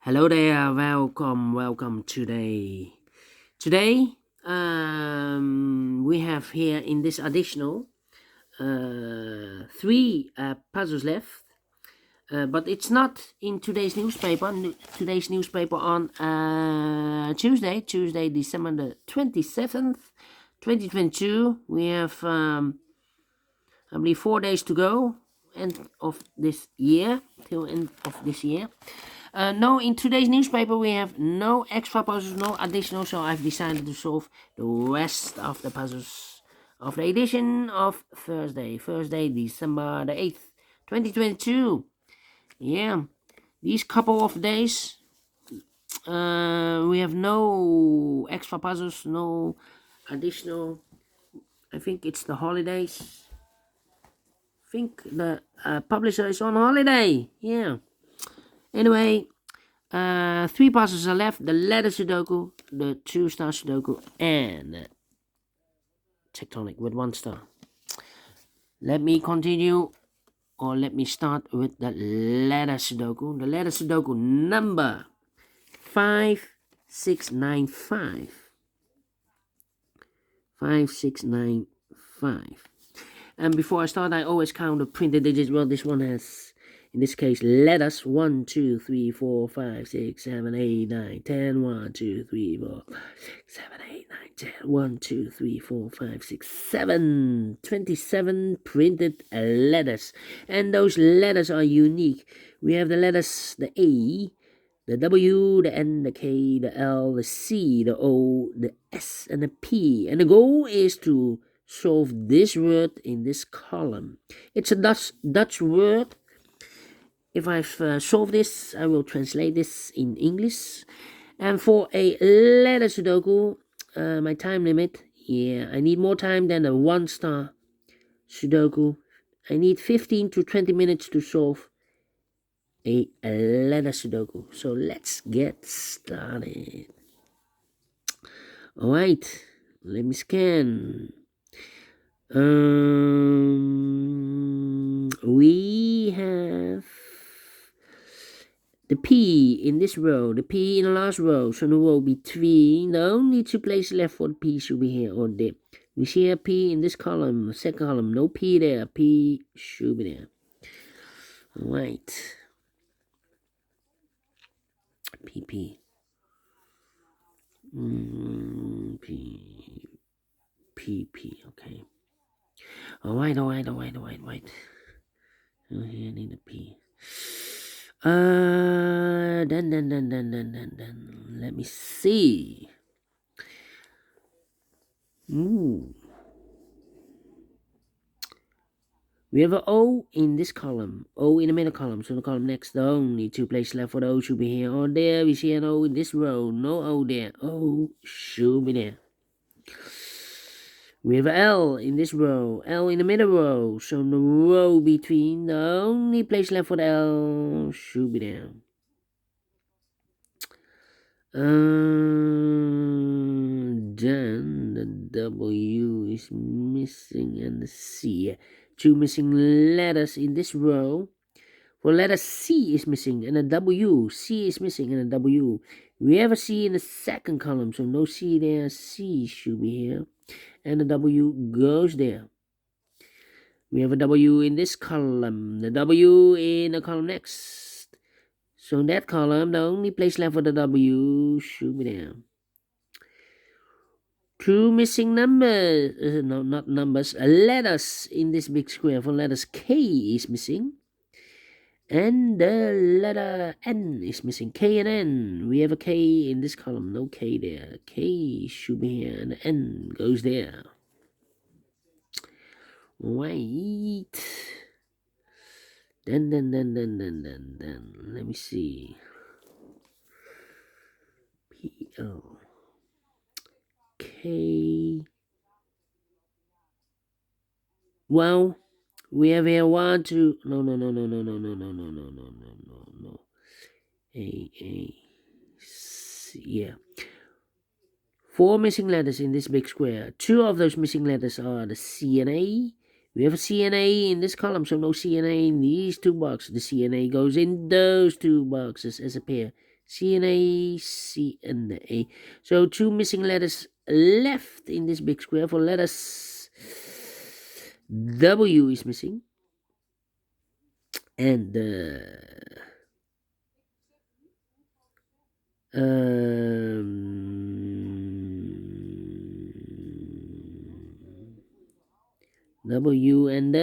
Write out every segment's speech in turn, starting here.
Hello there, welcome today. Today, we have here in this additional three puzzles left, but it's not in today's newspaper. Today's newspaper on Tuesday, December the 27th, 2022. We have, I believe, 4 days to go, end of this year, till end of this year. No, in today's newspaper we have no extra puzzles, no additional, so I've decided to solve the rest of the puzzles of the edition of Thursday, December the 8th, 2022. Yeah, these couple of days, we have no extra puzzles, no additional. I think it's the holidays. I think the publisher is on holiday, yeah. Anyway, three puzzles are left: the Letter Sudoku, the 2-star Sudoku, and Tectonic with 1 star. Let me continue, or let me start with the Letter Sudoku. The Letter Sudoku number 5695. 5695. And before I start, I always count the printed digits. Well, this one has, in this case, letters 1, 2, 3, 4, 5, 6, 7, 8, 9, 10. 1, 2, 3, 4, 5, 6, 7, 8, 9, 10. 1, 2, 3, 4, 5, 6, 7. 27 printed letters. And those letters are unique. We have the letters, the A, the W, the N, the K, the L, the C, the O, the S, and the P. And the goal is to solve this word in this column. It's a Dutch word. If I've solved this, I will translate this in English. And for a letter Sudoku, my time limit, I need more time than a 1-star Sudoku. I need 15 to 20 minutes to solve a letter Sudoku. So let's get started. Alright, let me scan. We have the P in this row, the P in the last row, so the row between. The only two places left for the P should be here or there. We see a P in this column, second column, no P there, P should be there. Alright. P. P, okay. Alright. Oh, here I need a P. Then, let me see. We have an O in this column, O in the middle column, so the column next, the only two places left for the O should be here or there. We see an O in this row, no O there, O should be there. We have an L in this row, L in the middle row, so the row between, the only place left for the L should be there. Then the W is missing and the C. Two missing letters in this row. For letter C is missing and a W. C is missing and a W. We have a C in the second column, so no C there. C should be here. And the W goes there. We have a W in this column. The W in the column next. So in that column, the only place left for the W should be there. Two missing numbers, no, not numbers, letters in this big square. For letters K is missing. And the letter N is missing. K and N. We have a K in this column. No K there. K should be here. And the N goes there. Right. Then. Let me see. P-O. K. Well, we have here 1, 2. No. A, C, yeah. 4 missing letters in this big square. 2 of those missing letters are the C and A. We have a C and A in this column, so no C and A in these two boxes. The C and A goes in those two boxes as a pair. C and A, C and A. So 2 missing letters left in this big square. For letters, W is missing. And W and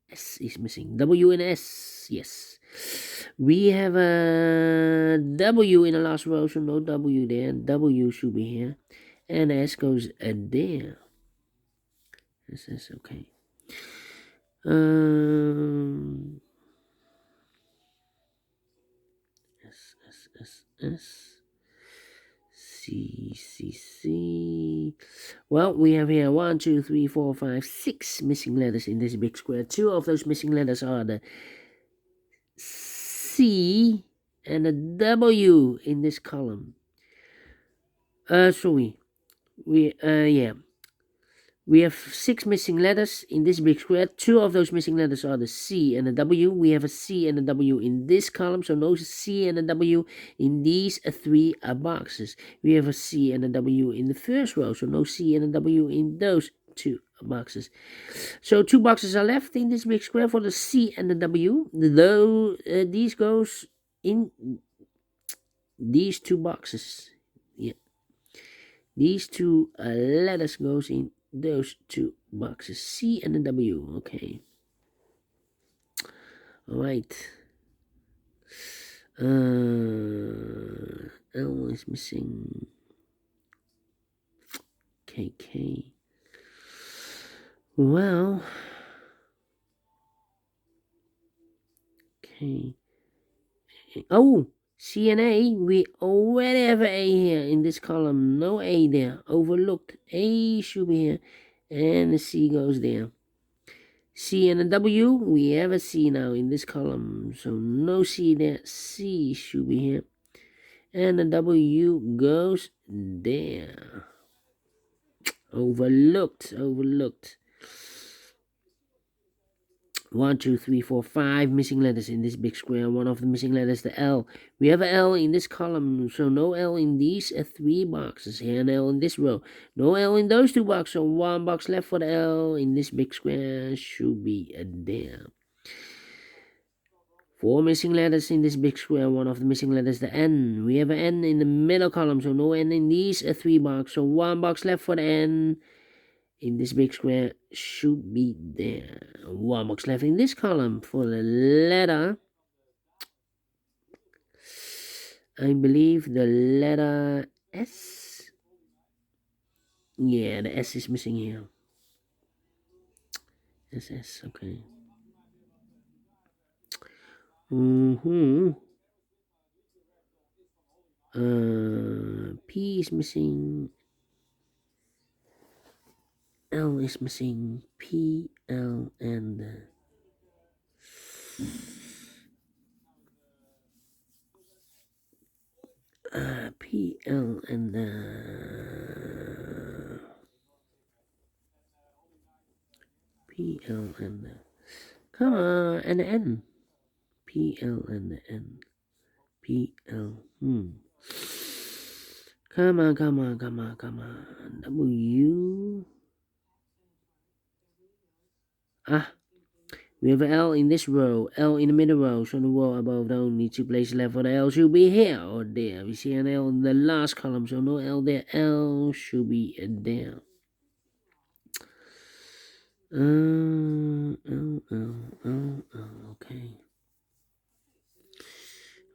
S is missing. W and S, yes. We have a W in the last row, so no W there. W should be here. And S goes there. This is okay. S. C. Well, we have here 1, 2, 3, 4, 5, 6 missing letters in this big square. 2 of those missing letters are the C and the W in this column. Sorry. We have 6 missing letters in this big square. 2 of those missing letters are the C and the W. We have a C and a W in this column, so no C and a W in these 3 boxes. We have a C and a W in the first row, so no C and a W in those 2 boxes. So 2 boxes are left in this big square for the C and the W. Though these goes in these 2 boxes. Yeah, these 2 letters goes in those 2 boxes, C and a W. Okay. All right. L is missing. KK. Well. Okay. Oh, C and A. We already have an A here in this column. No A there. Overlooked. A should be here. And the C goes there. C and a W, we have a C now in this column, so no C there. C should be here. And the W goes there. Overlooked. 1, 2, 3, 4, 5 missing letters in this big square. One of the missing letters, the L. We have an L in this column, so no L in these 3 boxes. Here an L in this row. No L in those 2 boxes, so 1 box left for the L in this big square should be there. 4 missing letters in this big square. One of the missing letters, the N. We have an N in the middle column, so no N in these 3 boxes, so 1 box left for the N in this big square should be there. 1 box left in this column for the letter. I believe the letter S. Yeah, the S is missing here. SS, okay. P is missing. L is missing. P, L, and P, L, and P, L, and come on, and the N. P, L, and the N. P, L. Come on. W. We have an L in this row, L in the middle row, so the row above the only 2 places left for the L should be here or there. We see an L in the last column, so no L there. L should be there.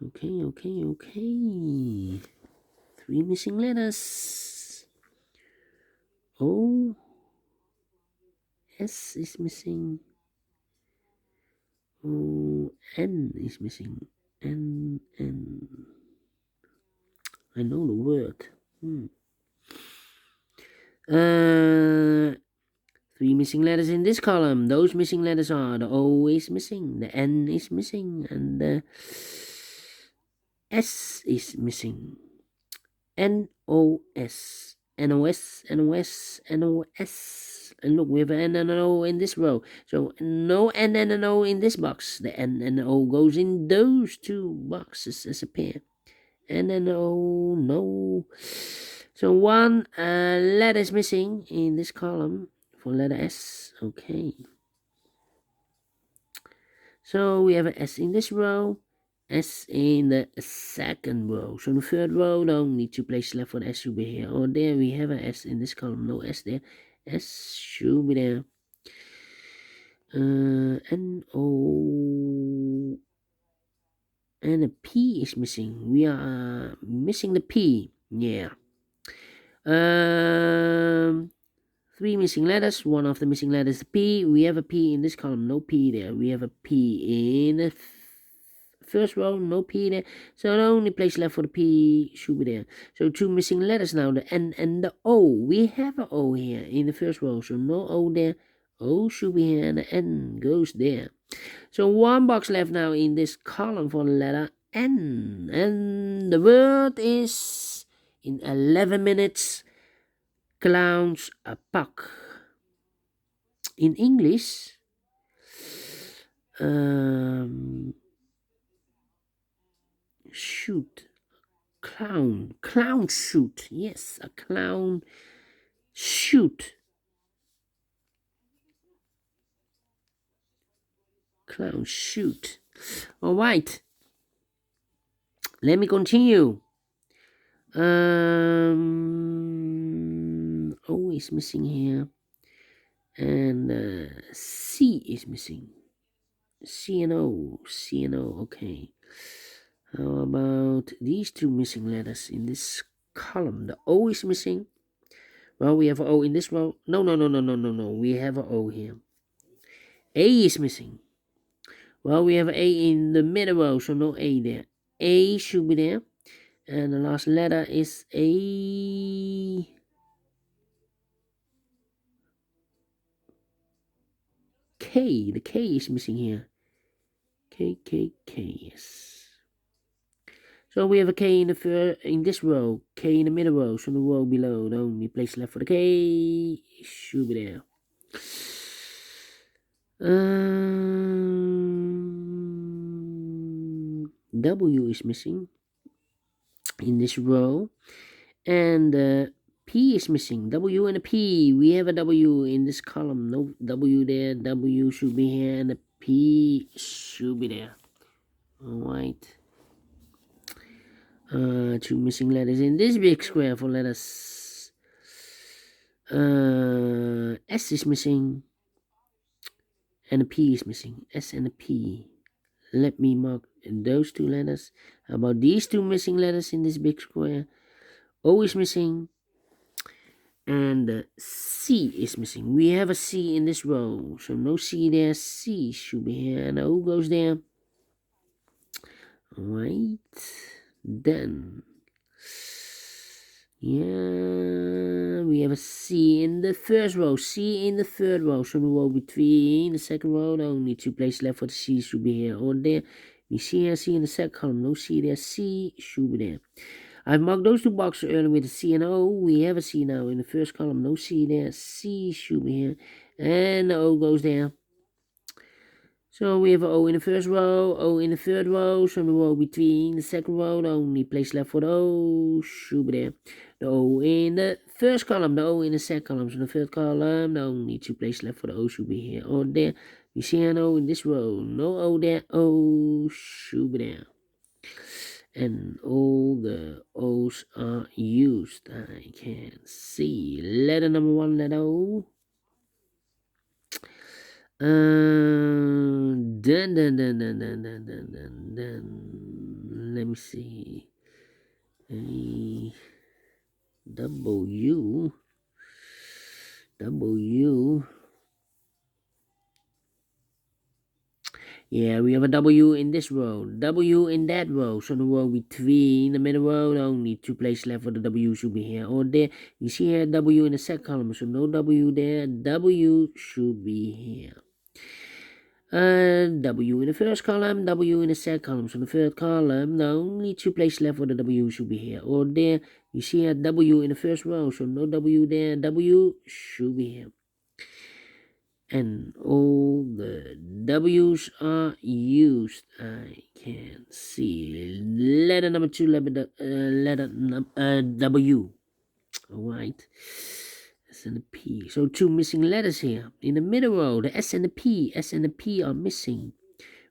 Okay. 3 missing letters. O. S is missing. O. N is missing. N. I know the word. 3 missing letters in this column. Those missing letters are the O is missing, the N is missing, and the S is missing. N-O-S. N-O-S. And look, we have an N and an O in this row. So no N and an O in this box. The N and the O goes in those 2 boxes as a pair. N and O, no. So one letter is missing in this column for letter S. Okay. So we have an S in this row, S in the second row. So in the third row, the only two places left for the S should be here. Or there we have an S in this column, no S there. S should be there. N, O, and a P is missing. We are missing the P. Yeah. Three missing letters. One of the missing letters is P. We have a P in this column. No P there. We have a P in the first row. No P there. So the only place left for the P should be there. So two missing letters now. The N and the O. We have an O here in the first row. So no O there. O should be here and the N goes there. So one box left now in this column for the letter N. And the word is in 11 minutes. Clowns a puck. In English, shoot, clown shoot. Yes, a clown shoot. Clown shoot. All right. Let me continue. O is missing here. And C is missing. C and O. Okay. How about these two missing letters in this column? The O is missing. Well, we have an O in this row. No. We have an O here. A is missing. Well, we have an A in the middle row, so no A there. A should be there. And the last letter is A. K. The K is missing here. K, yes. So we have a K in this row, K in the middle row, so the row below, the only place left for the K should be there. W is missing in this row, and P is missing. W and a P. We have a W in this column. No W there. W should be here, and the P should be there. All right. Two missing letters in this big square for letters. S is missing, and a P is missing. S and a P. Let me mark those two letters. How about these two missing letters in this big square? O is missing, and C is missing. We have a C in this row, so no C there. C should be here, and O goes there. All right, then. Yeah, we have a C in the first row, C in the third row, so the row between the second row, the only two places left for the C should be here or there. We see here C in the second column, no C there, C should be there. I've marked those two boxes earlier with a C and O. We have a C now in the first column, no C there, C should be here, and the O goes there. So we have an O in the first row, O in the third row, so the row between the second row, the only place left for the O should be there. The O in the first column, the O in the second column, so the third column, the only two places left for the O should be here or there. We see an O in this row, no O there, O should be there. And all the O's are used. I can see letter number 1, letter O. Then. Let me see. W. Yeah, we have a W in this row, W in that row, so the row between the middle row, the only two places left for the W should be here or there. You see here W in the second column, so no W there, W should be here. W in the first column, W in the second column, so the third column, the only two places left for the W should be here or there. You see here W in the first row, so no W there, W should be here. and all the W's are used. I can see letter number 2, W. All right, S and the P. So 2 missing letters here. In the middle row, the S and the P. S and the P are missing.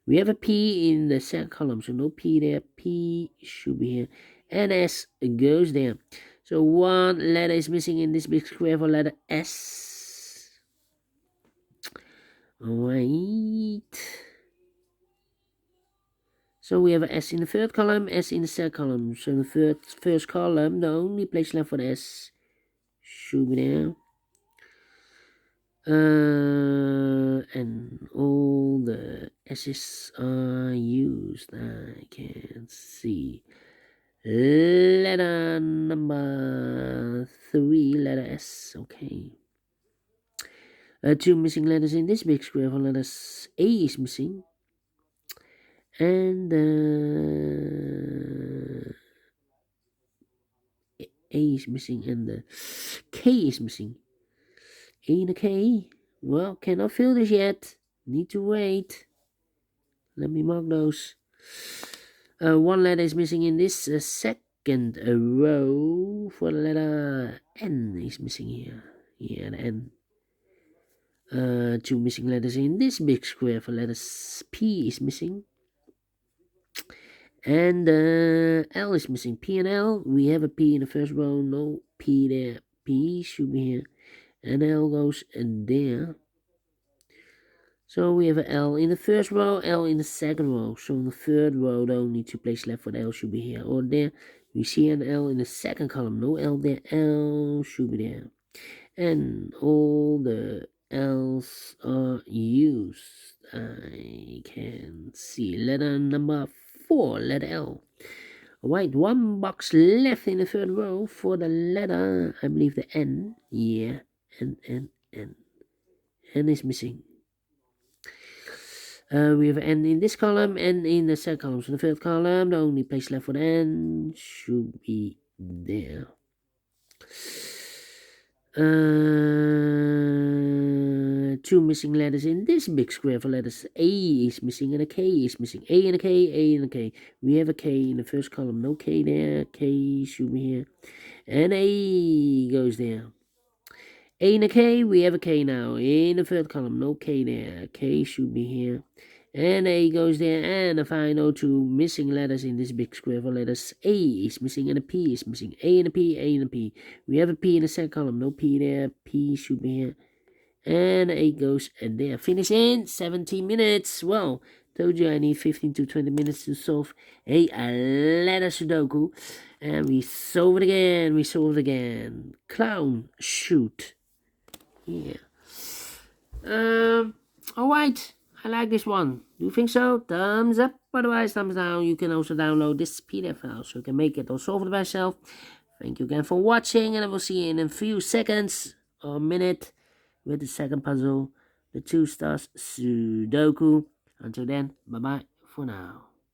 We have a P in the second column, so no P there. P should be here. And S goes there. So 1 letter is missing in this big square for letter S. Alright. So we have an S in the third column, S in the second column. So in the first column, the only place left for the S should be there. And all the S's are used. I can see. Letter number 3, letter S. Okay. 2 missing letters in this big square for letters. A is missing. And A is missing, and the K is missing. A and a K. Well, cannot fill this yet. Need to wait. Let me mark those. 1 letter is missing in this second row for the letter N is missing here. Yeah, the N. 2 missing letters in this big square for letters P is missing. And L is missing. P and L. We have a P in the first row. No P there. P should be here. And L goes there. So we have an L in the first row, L in the second row. So in the third row, the only 2 places left for the L should be here or there. We see an L in the second column. No L there. L should be there. And all the L's are used. I can see letter number 4, letter L. Alright, 1 box left in the third row for the letter, I believe the N. Yeah, N. N is missing. We have an N in this column, N in the second column. So the third column, the only place left for the N should be there. 2 missing letters in this big square for letters. A is missing and a K is missing. A and a K, A and a K. We have a K in the first column. No K there. K should be here. And A goes there. A and a K, we have a K now. In the third column, no K there. K should be here. And A goes there. And the final 2 missing letters in this big square for letters. A is missing and a P is missing. A and a P, A and a P. We have a P in the second column. No P there. P should be here. And A goes there. Finish in 17 minutes. Well, told you I need 15 to 20 minutes to solve a letter Sudoku. And we solve it again. Clown, shoot. Yeah. Alright. I like this one. Do you think so? Thumbs up. Otherwise, thumbs down. You can also download this PDF file so you can make it or solve it by yourself. Thank you again for watching, and I will see you in a few seconds or a minute with the second puzzle, the 2 stars Sudoku. Until then, bye bye for now.